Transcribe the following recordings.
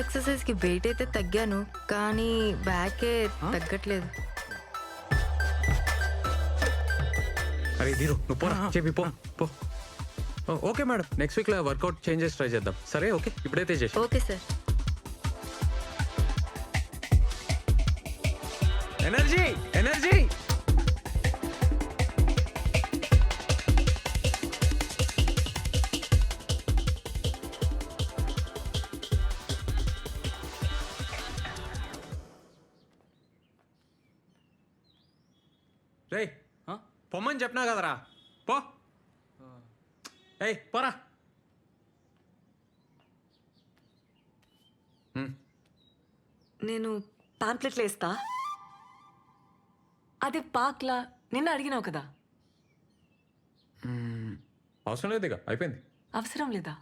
Exercise కి wait అయితే తగ్గాను, కానీ బ్యాకే తగ్గట్లేదు. అరే దీరు నువ్వు పోరా చెప్పి పో పో. ఓకే మేడం, నెక్స్ట్ వీక్లో వర్కౌట్ చేంజెస్ ట్రై చేద్దాం. సరే ఓకే, ఇప్పుడైతే చేసి. Okay sir. Energy energy. రేయ్ పొమ్మని చెప్పినా కదరా, పో. ఏయ్ పోరా. నేను పాంప్లెట్లు వేస్తా. అదే పాక్లా నిన్న అడిగినావు కదా. అవసరం లేదు, ఇక అయిపోయింది. అవసరం లేదా?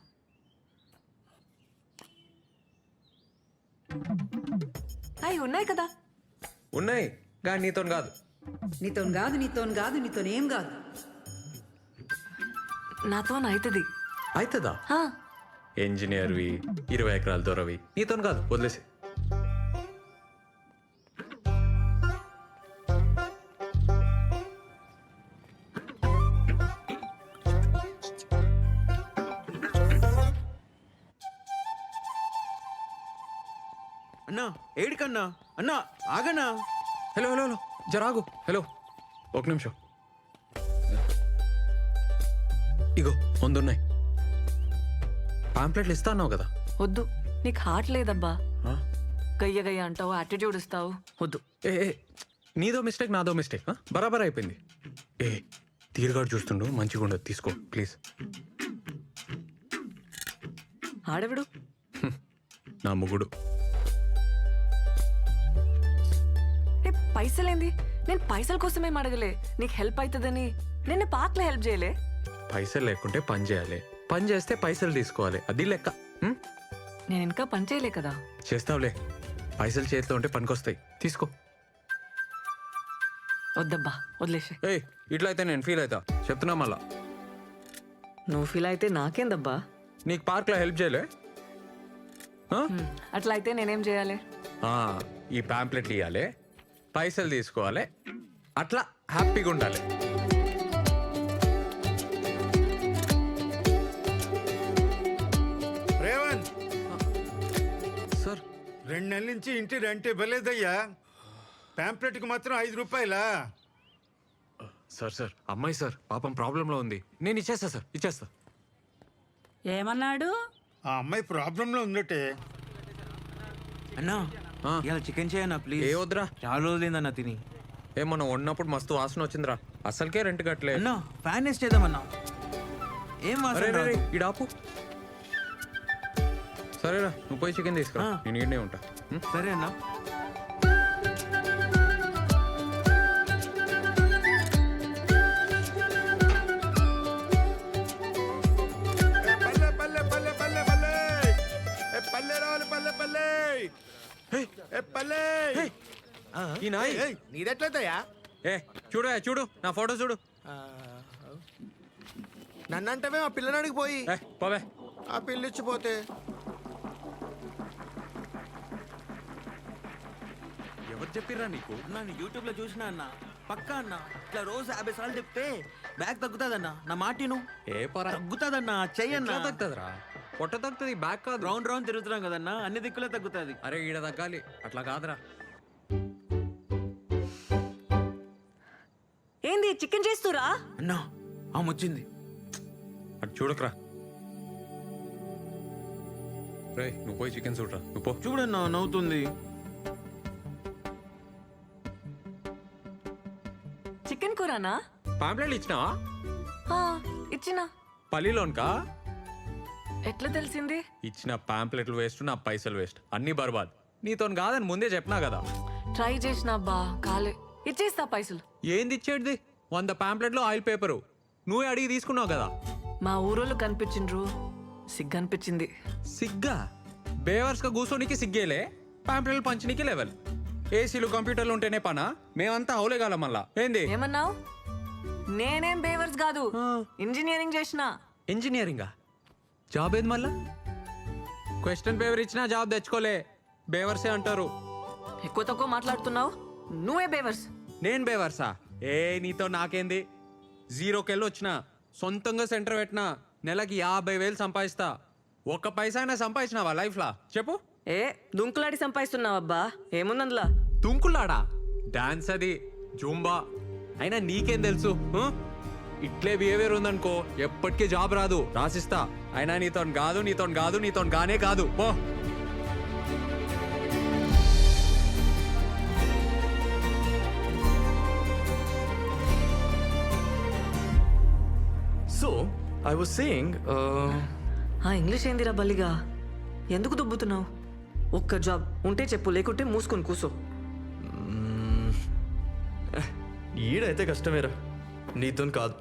అవి ఉన్నాయి కదా. ఉన్నాయి కానీ నీతో కాదు. నీతోనేం కాదు. నాతో అవుతుంది. అవుతుందా? ఇంజనీర్వి 20 ఎకరాల దూరవి నీతో కాదు, వదిలేసి. అన్నా ఏడికన్నా అన్నా ఆగన్నా. హలో హలో హలో జరాగు. హలో ఒక నిమిషం. ఇగో ముందున్నాయి పాంప్లెట్లు. ఇస్తా అన్నావు కదా. వద్దు, నీకు హార్ట్ లేదబ్బా. ఆ? గయ్య గయ్య అంటావు, యాటిట్యూడ్ ఇస్తావు. వద్దు. ఏ ఏ, నీదో మిస్టేక్ నాదో మిస్టేక్. బరాబర్ అయిపోయింది. ఏ తీరుగాడు చూస్తుండు, మంచిగా ఉండదు, తీసుకో ప్లీజ్. ఆడవిడు నా ముగుడు. పైసలేంది? నేను పైసల కోసమేం అడగలే, నీకు హెల్ప్ అవుతుందని. నిన్న పార్క్లో హెల్ప్ చేయలే. పైసలు లేకుంటే పని చేయాలి, పని చేస్తే పైసలు తీసుకోవాలి, అది లెక్క. నేను ఇంకా పని చేయలే కదా. చేస్తావులే, పైసలు చేతిలో ఉంటే పనికొస్తాయి, తీసుకో. వద్దబ్బా, వదిలేసే. ఏయ్ ఇట్లా అయితే నేను ఫీల్ అవుతా, చెప్తున్నా మళ్ళా. నువ్వు ఫీల్ అయితే నాకేందబ్బా. నీకు పార్క్లో హెల్ప్ చేయలే? అట్లా అయితే నేనేం చేయాలి? ఈ పాంప్లెట్లు ఇవ్వాలి, పైసలు తీసుకోవాలి, అట్లా హ్యాపీగా ఉండాలి. రేవంత్ సార్ 2 నెలల నుంచి ఇంటి రెంట్ ఇవ్వలేదయ్యా. పాంప్లెట్కి మాత్రం 5 రూపాయలా? సార్ సార్ అమ్మాయి సార్ పాపం ప్రాబ్లంలో ఉంది, నేను ఇచ్చేస్తా సార్, ఇచ్చేస్తా. ఏమన్నాడు? ఆ అమ్మాయి ప్రాబ్లంలో ఉందటే. అన్నా ఇలా చికెన్ చేయన్నా ప్లీజ్. ఏ వద్దురా, చాలా రోజులైందన్నా తిని. మనం వండినప్పుడు మస్తు వాసన వచ్చిందిరా, అసలుకే రెంట్ కట్టలే. అన్నా ఫ్యాన్ వేస్ట్ చేద్దామన్నా. ఏం వాసన అరే రాదు. ఇడాపు. సరేరా నువ్వు పోయి చికెన్ తీసుకురా, నేను ఈడనే ఉంటా. సరే అన్నా. పల్లె పల్లె పల్లె పల్లె పల్లె పల్లె రావాలి, పల్లె పల్లె పల్లె. ఈ నాయ్ నీదెట్లయితయా? ఏ చూడు చూడు నా ఫోటో చూడు. నన్నంటవే ఆ పిల్లనాడికి పోయి పోవే. ఆ పిల్లిచ్చిపోతే ఎవరు చెప్పిర్రా నీకు? నేను యూట్యూబ్ లో చూసినా అన్న, పక్కా అన్న. ఇట్లా రోజు 50 సార్లు చెప్తే బ్యాగ్ తగ్గుతాదన్నా. నా మాటిను. ఏ పరా తగ్గుతాదన్నా, చెయ్యన్నా. తగ్గుతుందిరా, పొట్ట తగ్గుతుంది, బ్యాక్ కాదు. రౌండ్ రౌండ్ తిరుగుతున్నాం కదన్నా, అన్ని దిక్కులే తగ్గుతుంది. అరే ఈడ తగ్గాలి, అట్లా కాదురా. ఏంది చికెన్ చేస్తురా? అన్నా ఆమె వచ్చింది. అటు చూడకరా. రే నువ్వు పోయి చికెన్ చూడరా, నువ్వు పో. చూడన్నా నవ్వుతుంది. చికెన్ కూరనా? పాంప్లెట్లు ఇచ్చినావా? ఇచ్చినా. పల్లిలోన్కా? ఎట్లా తెలిసింది? ఇచ్చిన పాంప్లెట్లు వేస్ట్, నా పైసలు వేస్ట్, అన్ని బర్బాద్. నీతో కాదని ముందే చెప్పినా కదా. ట్రై చేసినా బా, కాలే. ఇచ్చేస్తా పైసలు. ఏంది ఇచ్చేది? 100 పాంప్లెట్లు ఆయిల్ పేపరు నువ్వే అడిగి తీసుకున్నావు కదా. మా ఊరోళ్ళు కనిపించిండ్రు, సిగ్గు అనిపించింది. సిగ్గా? బేవర్స్గా కూర్చోనికి సిగ్గేలే, పాంప్లెట్లు పంచనీకి లెవెల్. ఏసీలు కంప్యూటర్లు ఉంటేనే పనా? మేమంతా హౌలేగాల మళ్ళా. ఏంది ఏమన్నావు? నేనేం బేవర్స్ కాదు, ఇంజనీరింగ్ చేసిన. ఇంజనీరింగా? జాబ్ ఏది మళ్ళా? క్వశ్చన్ పేపర్ ఇచ్చినా జాబ్ తెచ్చుకోలే, బేవర్సే అంటారు. ఎక్కువ తక్కువ మాట్లాడుతున్నావు, నువ్వే బేవర్స్. నేను బేవర్సా? ఏ నీతో నాకేంది? జీరోకెళ్ళి వచ్చిన, సొంతంగా సెంటర్ పెట్టినా, నెలకి 50,000 సంపాదిస్తా. ఒక్క పైసా అయినా సంపాదించినావా లైఫ్లా చెప్పు? ఏ దుంకులాడి సంపాదిస్తున్నావబ్బా, ఏముందందులా? తుంకులాడా? డాన్స్ అది, జూంబా. అయినా నీకేం తెలుసు? ఇట్లే బిహేవియర్ ఉందనుకో ఎప్పటికీ జాబ్ రాదు, రాసిస్తా. అయినా నీతోని కాదు, నీతోని కాదు, నీతోని గానే కాదు పో. So, I was saying, ఆ ఇంగ్లీష్ ఏందిరా బల్లిగా? ఎందుకు దుబ్బుతున్నావు? ఒక్క జాబ్ ఉంటే చెప్పు, లేకుంటే మూసుకొని కూసో. ఈడైతే కష్టమేరా, నీతో కాదు.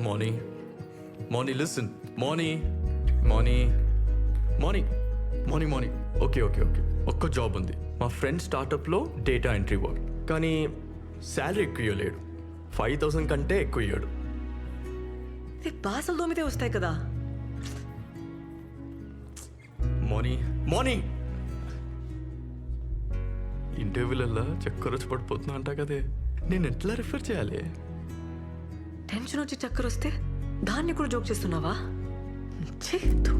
మార్నింగ్ లిసన్, మార్నింగ్ ఓకే ఒక్క జాబ్ ఉంది. మా ఫ్రెండ్ స్టార్టప్లో డేటా ఎంట్రీ వర్క్, కానీ శాలరీ ఎక్కువ ఇవ్వలేడు. 5,000 కంటే ఎక్కువ ఇవ్వడు. ఇది బాసలు దోమితే వస్తాయి కదా. మార్నింగ్ ఇంటర్వ్యూలల్లా చక్కర వచ్చి పడిపోతున్నా అంట కదే, నేను ఎట్లా రిఫర్ చేయాలి? టెన్షన్ వచ్చి చక్కర వస్తే దాన్ని కూడా జోక్ చేస్తున్నావా? ఛీ, ధూ.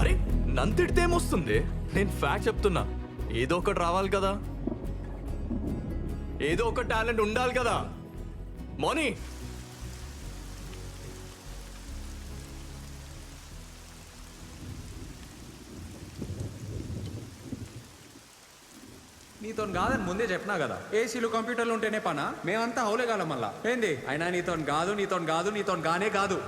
అరే నంతిడితే ఏమొస్తుంది? నేను ఫ్యాక్ట్ చెప్తున్నా. ఏదో ఒకటి రావాలి కదా, ఏదో ఒక టాలెంట్ ఉండాలి కదా. మోనీ నీతోని కాదని ముందే చెప్పినా కదా, ఏసీలు కంప్యూటర్లు ఉంటేనే పనా? మేమంతా హౌలేగాలం మళ్ళా ఏంది? అయినా నీతోని కాదు, నీతోని కాదు, నీతోని గానే కాదు.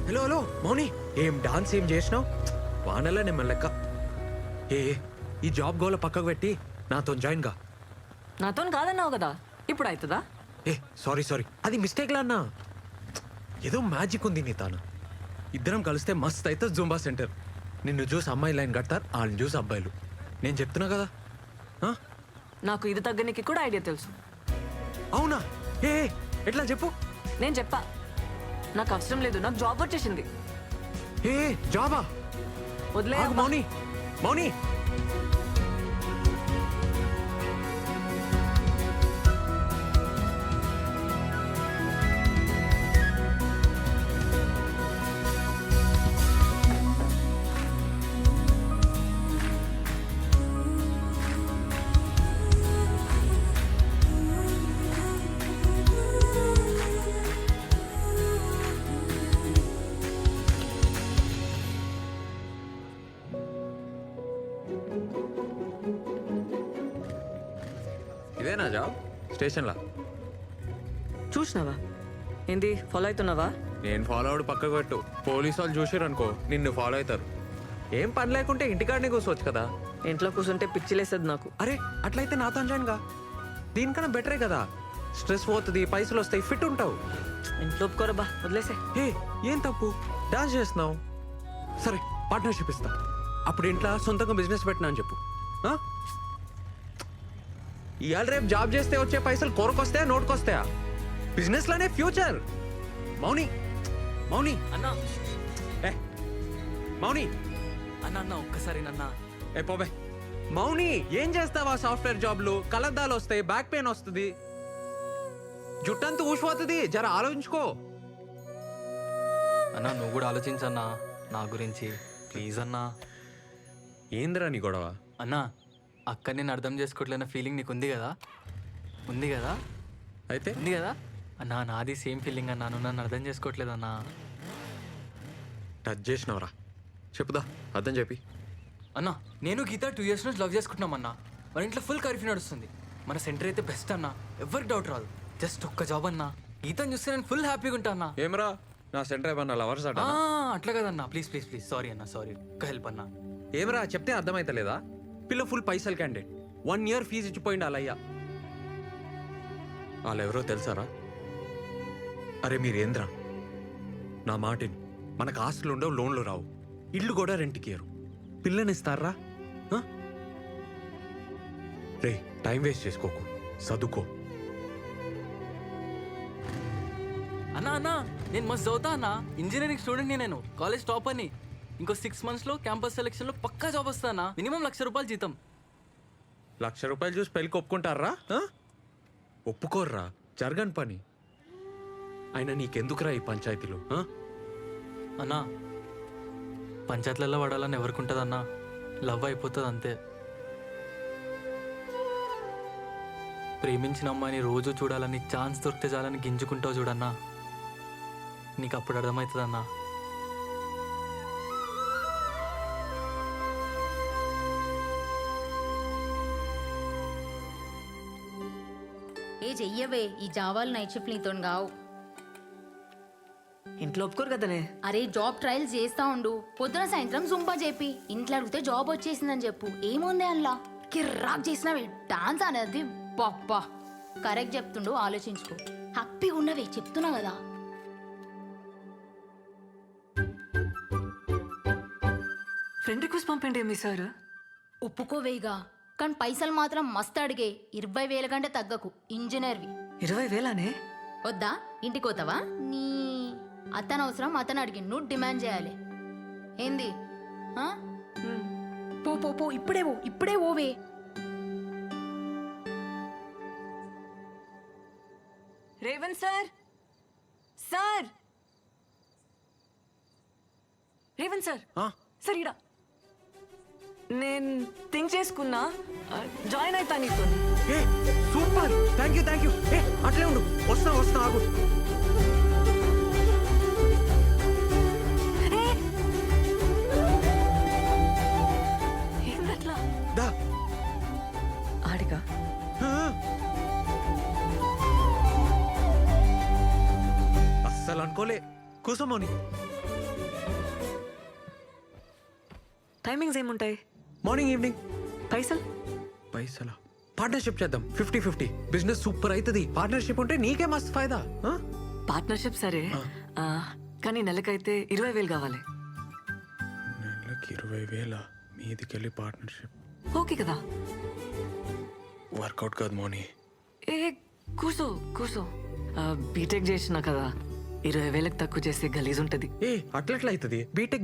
హలో మౌని, ఏం డాన్స్ ఏం చేసినావు? వానలా నేను లెక్క. ఈ జాబ్ గోల పక్కకు పెట్టి నాతో జాయిన్ గా. నాతో కాదన్నావు కదా, ఇప్పుడు అవుతుందా? సారీ అది మిస్టేక్ లా అన్నా. ఏదో మ్యాజిక్ ఉంది నీ తాను. ఇద్దరం కలిస్తే మస్త్ అయితే జూంబా సెంటర్. నిన్ను చూసి అమ్మాయి లైన్ కడతారు, వాళ్ళని చూసి అబ్బాయిలు. నేను చెప్తున్నా కదా. నాకు ఇది తగ్గనికి కూడా ఐడియా తెలుసు. అవునా? ఎట్లా చెప్పు. నేను చెప్పా, నాకు అవసరం లేదు, నాకు జాబ్ వచ్చేసింది. జాబా? వదిలే మౌని ఇదేనా జాబ్? స్టేషన్లా చూసినావా? ఏంది ఫాలో అవుతున్నావా? నేను ఫాలో అవడు పక్కకు పెట్టు. పోలీసు వాళ్ళు చూసారు అనుకో నిన్ను ఫాలో అవుతారు. ఏం పని లేకుంటే ఇంటికాడనే కూర్చోవచ్చు కదా. ఇంట్లో కూర్చుంటే పిచ్చిలేస్తుంది నాకు. అరే అట్లయితే నాతో జాయిన్ గా. దీనికన్నా బెటరే కదా. స్ట్రెస్ పోతుంది, పైసలు వస్తాయి, ఫిట్ ఉంటావు. ఇంట్లో ఒప్పుకోరబ్బా, వదిలేసే. ఏం తప్పు? డాన్స్ చేస్తున్నావు, సరే పార్ట్నర్షిప్ ఇస్తా. అప్పుడు ఇంట్లో సొంతంగా బిజినెస్ పెట్టినా అని చెప్పు. ఇవాళ రేపు జాబ్ చేస్తే వచ్చే పైసలు కొరకొస్తాయా, నోటుకొస్తాయా? బిజినెస్ లోనే ఫ్యూచర్. మౌని అన్నా మౌని అన్న ఒక్కసారి నన్నా. పోబే. మౌని ఏం చేస్తావా? సాఫ్ట్వేర్ జాబ్లు కలద్దాలు వస్తాయి, బ్యాక్ పెయిన్ వస్తుంది, జుట్టంతా ఊసిపోతుంది. జర ఆలోచించుకో. అన్నా నువ్వు కూడా ఆలోచించన్నా నా గురించి, ప్లీజ్ అన్నా. ఏందిరా నీ గొడవ? అన్నా అక్క నేను అర్థం చేసుకోవట్లేన ఫీలింగ్ నీకు ఉంది కదా? అయితే ఉంది కదా అన్నా, నాది సేమ్ ఫీలింగ్ అన్నా. నువ్వు నన్ను అర్థం చేసుకోవట్లేదన్నా. టచ్ చేసినవరా? చెప్పుదా, అర్థం చెప్పి. అన్నా నేను గీత 2 years నుంచి లవ్ చేసుకుంటున్నామన్నా. మన ఇంట్లో ఫుల్ కర్ఫ్యూ నడుస్తుంది. మన సెంటర్ అయితే బెస్ట్ అన్నా, ఎవరికి డౌట్ రాదు. జస్ట్ ఒక్క జాబ్ అన్నా. గీతను చూస్తే నేను ఫుల్ హ్యాపీగా ఉంటా అన్నా. ఏమరా నా సెంటర్ ఏమన్నా లవర్స్ అట? అట్లా కదన్నా, ప్లీజ్ ప్లీజ్ ప్లీజ్. సారీ అన్నా, సారీ. ఒక్క హెల్ప్ అన్నా. ఏమరా చెప్తే అర్థమైతలేదా? పిల్ల ఫుల్ పైసలు క్యాండిడేట్, 1 year ఫీజు ఇచ్చిపోయింది వాళ్ళయ్యా. వాళ్ళెవరో తెలుసారా? అరే మీరేంద్రా నా మాటిని మనకు ఆస్తులు ఉండవు, లోన్లు రావు, ఇల్లు కూడా రెంట్కి ఇయ్యరు, పిల్లనిస్తారా? రే టైం వేస్ట్ చేసుకోకు, చదువుకో. అన్నా అన్నా నేను మస్తు చదువుతా అన్నా. ఇంజనీరింగ్ స్టూడెంట్ నేను, కాలేజ్ టాప్ అని. ఇంకో 6 monthsలో క్యాంపస్ సెలక్షన్లో పక్కా జాబ్ వస్తానా. మినిమం ₹1,00,000 జీతం. ₹1,00,000 చూసి పెళ్ళికి ఒప్పుకుంటారా? ఒప్పుకోర్రా, జరగని పని. అయినా నీకెందుకురా ఈ పంచాయతీలు? అన్నా పంచాయతీలలో పడాలని ఎవరికి ఉంటుంది అన్నా? లవ్ అయిపోతుంది అంతే. ప్రేమించిన అమ్మాయిని రోజు చూడాలని, ఛాన్స్ దొరికితే చాలని గింజుకుంటావు చూడన్నా. నీకు అప్పుడు అర్థమవుతుంది అన్నా. ఏ చెయ్యవే, ఈ జావాలు నైట్ షిఫ్ట్ నీతో కావు. ఇంట్లో ఒప్పుకోరు కదనే. అరే జాబ్ ట్రయల్స్ చేస్తా ఉండు, పొద్దున సాయంత్రం జుంపా చెప్పి ఇంట్లో అడిగితే జాబ్ వచ్చేసిందని చెప్పు. ఏముంది అందులో? కిర్రాక్ చేసినవే డాన్స్ అనేది. బాబ్బా కరెక్ట్ చెప్తుండు, ఆలోచించుకో. హ్యాపీగా ఉన్నవే చెప్తున్నా కదా. ఫ్రెండ్ రిక్వెస్ట్ పంపండి మీ సార్. ఒప్పుకోవేగా, కానీ పైసలు మాత్రం మస్తు అడిగే. 20,000 కంటే తగ్గకు. ఇంజనీర్వి. 20,000నే? వద్దా? ఇంటికి పోతావా? నీ అతను అవసరం అతను అడిగి నువ్వు డిమాండ్ చేయాలి. ఏంది? ఆ? పో పో పో, ఇప్పుడే ఓవే. Revanth sir, sir Revanth sir, sir ఇడా నేను థింక్ చేసుకున్నా, జాయిన్ అవుతా నీతో. Super, thank you. అట్లే ఉండు, వస్తా ఆగు. ఏందట్లా? దా. ఆడిగా అస్సలు అనుకోలే. కూసోమోని. టైమింగ్స్ ఏముంటాయి? Morning evening. పైసలు పార్ట్నర్షిప్ చేద్దాం, 50-50. బిజినెస్ సూపర్ అవుతుంది. పార్ట్నర్షిప్ ఉంటే నీకే మస్తు ఫైదా. పార్ట్నర్షిప్ సరే, కానీ నెలకైతే 20,000 కావాలి. నెలకి 20,000 మీదికెళ్ళి పార్ట్నర్షిప్ ఓకే కదా? వర్కౌట్ కాదు మోని. ఏ కూసో. బీటెక్ చేసినా కదా, 20,000కి తక్కువ చేస్తే గలీజ్ ఉంటది. అట్లెట్లా అవుతుంది?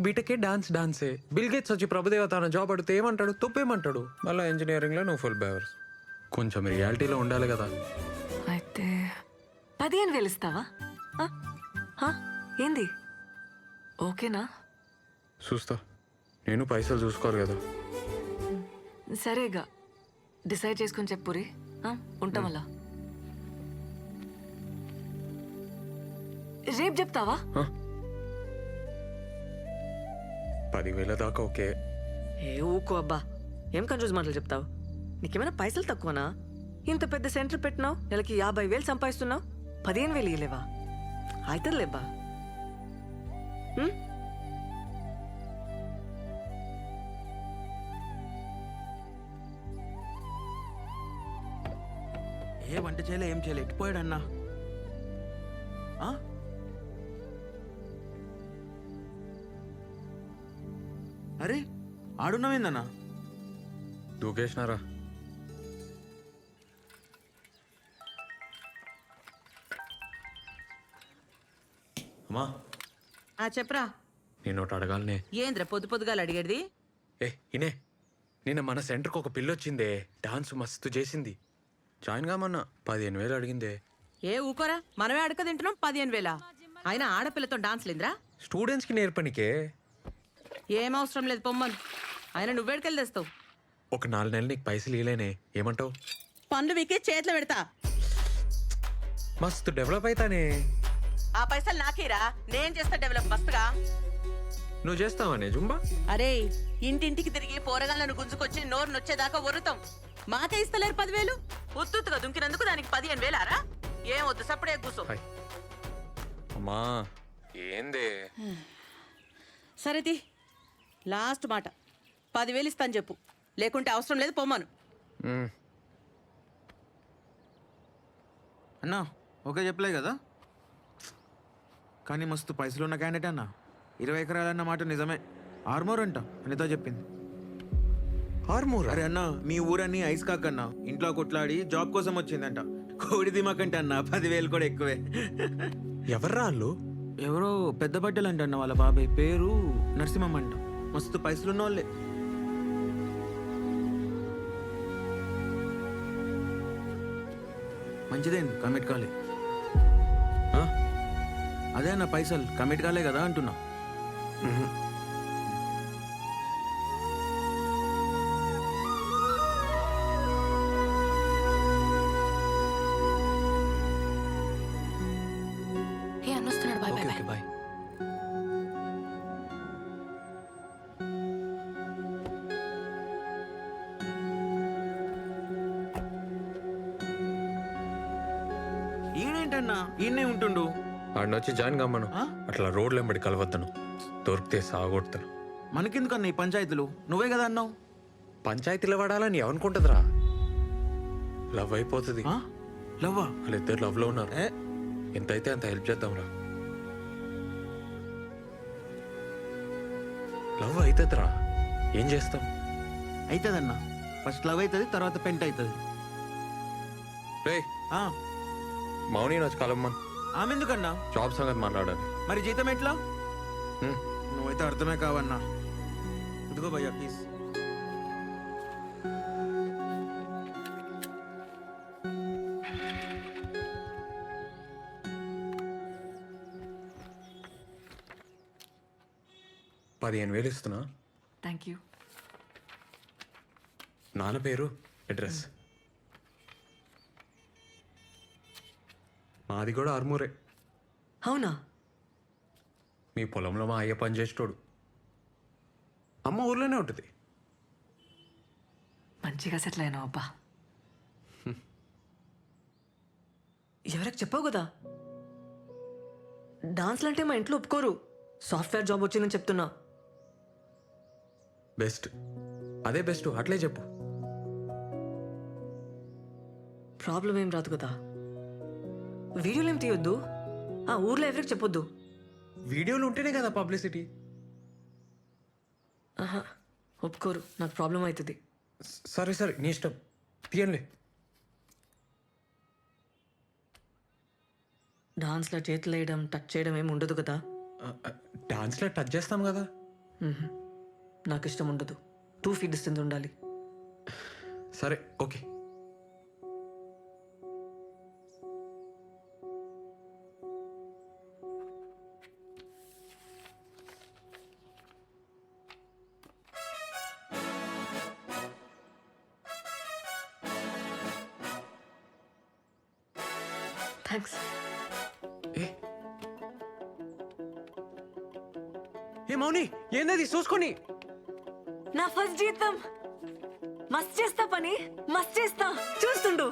బీటెక్ డాన్సే. బిల్ గేట్స్ వచ్చి ప్రభుదేవ తన జాబ్ అడిగితే ఏమంటాడు? తప్పేమంటాడు? మళ్ళీ ఇంజనీరింగ్ లో నువ్వు ఫుల్ బేవర్స్. కొంచెం రియాలిటీలో ఉండాలి కదా. అయితే 15,000 ఇస్తావా? ఏంది? ఓకేనా? చూస్తా, నేను పైసలు చూసుకోవాలి కదా. సరేగా, డిసైడ్ చేసుకొని చెప్పురి. ఉంటాం అలా. రేపు చెప్తావా? 10,000 దాకా ఓకే. ఊకో అబ్బా, ఏం కన్ఫ్యూజ్ మాటలు చెప్తావు? నీకేమైనా పైసలు తక్కువనా? ఇంత పెద్ద సెంటర్ పెట్టినావు, నెలకి 50,000 సంపాదిస్తున్నావు, 15,000 ఇయ్యలేవా? అవుతుంది లేబ్బా. ఏ వంట చేయలే, ఏం చేయలే, ఎట్టిపోయాడన్నా? అరే ఆడున్నామేందన్నా? దూకేసినారా? అమ్మా చెప్పరా. నేను ఒకటి అడగాలనే. ఏంద్ర పొద్దుగాల అడిగేది? ఇనే, నిన్న మన సెంటర్కి ఒక పిల్లొచ్చిందే, డాన్స్ మస్తు చేసింది. జాయిన్ కామన్నా 15,000 అడిగిందే. ఏ ఊకోరా, మనమే అడక తింటున్నాం. 15,000 అయినా ఆడపిల్లతో డాన్స్ లేదురా? స్టూడెంట్స్కి నేర్పనికే. ఏం అవసరం లేదు, పొమ్మను. అయినా నువ్వేడికెళ్ళి తెస్తావు? ఒక 4 నెలలు నీకు పైసలు ఇవ్వలేనే, ఏమంటావు? పండ్లు వీకే చేతిలో పెడతా. మస్తు డెవలప్ అవుతానే. ఆ పైసలు నాకేరా, నేను చేస్తా డెవలప్ మస్తుగా. నువ్వు చేస్తావానే జుంబా? అరే ఇంటింటికి తిరిగి పోరగాళ్ళను గుంజుకొచ్చి నోరు నొచ్చేదాకా వరుతాం. మాకే ఇస్తలేరు 10,000. ఉత్తుగా దుంకినందుకు దానికి 15,000 ఆరా? ఏం వద్దు, సప్పుడే కూర్చో. అమ్మా ఏందే? సరేది, లాస్ట్ మాట, 10,000 ఇస్తాను చెప్పు, లేకుంటే అవసరం లేదు, పొమ్మను. అన్నా ఓకే చెప్పలే కదా? కానీ మస్తు పైసలు ఉన్న క్యాండిడేట్ అన్న 20 ఎకరాలన్న మాట నిజమే. ఆర్మోర్ అంట అనితో చెప్పింది. ఆర్మూర్ అరే అన్న మీ ఊరన్నీ ఐస్ కాకన్న ఇంట్లో కొట్లాడి జాబ్ కోసం వచ్చిందంట. కోడి దిమాకంటే అన్న 10,000 కూడా ఎక్కువే. ఎవర్రా వాళ్ళు? ఎవరో పెద్ద బట్టలు అంట అన్న వాళ్ళ బాబాయ్ పేరు నరసింహం అంట. మస్తు పైసలున్న వాళ్ళే. మంచిదేంది కమిట్ కాలే. అదే అన్న పైసలు కమిట్ కాలే కదా అంటున్నా. ఏ అన్నొస్తున్నాడు బాయ్ బాయ్ బాయ్. బాయ్. ఈయనేంటన్నా ఈయనే ఉంటుండు. ఆడిని వచ్చి జాయిన్ కమ్మను. ఆ? అట్లా రోడ్లు వెంబడి కలవద్దను, దొరికితే సాగొడతాను. మనకెందుకన్నా ఈ పంచాయతీలు? నువ్వే కదా అన్నావు. పంచాయతీలో పడాలని ఏమనుకుంటుందిరా? లవ్ అయిపోతుంది. ఆ? లవ్వా? వాళ్ళిద్దరు లవ్ లో ఉన్నారు. ఏ ఎంతైతే అంత హెల్ప్ చేద్దాంరా. లవ్ అవుతుందిరా, ఏం చేస్తాం? అవుతుందన్నా. ఫస్ట్ లవ్ అవుతుంది, తర్వాత పెంట్ అవుతుంది. రే మౌని వచ్చి కలమ్మన్, ఆమె ఎందుకన్నా? జాబ్ సంగతి మాట్లాడాలి. మరి జీతం ఎట్లా? హ్మ్. నువ్వైతే అర్థమే కావన్నా. ఇదిగో భయ్యా ప్లీజ్. $15,000 ఇస్తున్నా. Thank you. నాన్న పేరు, అడ్రస్. మాది కూడా ఆర్మూరే. అవునా? మీ పొలంలో మా అయ్య పని చేసేటోడు. అమ్మ ఊర్లోనే ఉంటుంది. మంచిగా సెటిల్ అయినావు అబ్బా. ఎవరికి చెప్పావు కదా, డాన్స్లు అంటే మా ఇంట్లో ఒప్పుకోరు. సాఫ్ట్వేర్ జాబ్ వచ్చిందని చెప్తున్నా. బెస్ట్, అదే బెస్ట్, అట్లే చెప్పు. ప్రాబ్లం ఏం రాదు కదా. వీడియోలు ఏం తీయొద్దు, ఆ ఊర్లో ఎవరికి చెప్పొద్దు. వీడియోలు ఉంటేనే కదా పబ్లిసిటీ. ఆహా, ఒప్పుకోరు, నాకు ప్రాబ్లం అవుతుంది. సరే సరే, నీ ఇష్టం, తీయండి. డాన్స్లో చేతులు వేయడం, టచ్ చేయడం ఏమి ఉండదు కదా. డాన్స్లో టచ్ చేస్తాం కదా. నాకు ఇష్టం ఉండదు. 2 feet డిస్టెన్స్ ఉండాలి. సరే ఓకే. థ్యాంక్స్. ఏ మౌని, ఏందది చూసుకొని? నా ఫస్ట్ జీతం. మస్త్ చేస్తా పని, మస్త్ చేస్తా, చూస్తుండు.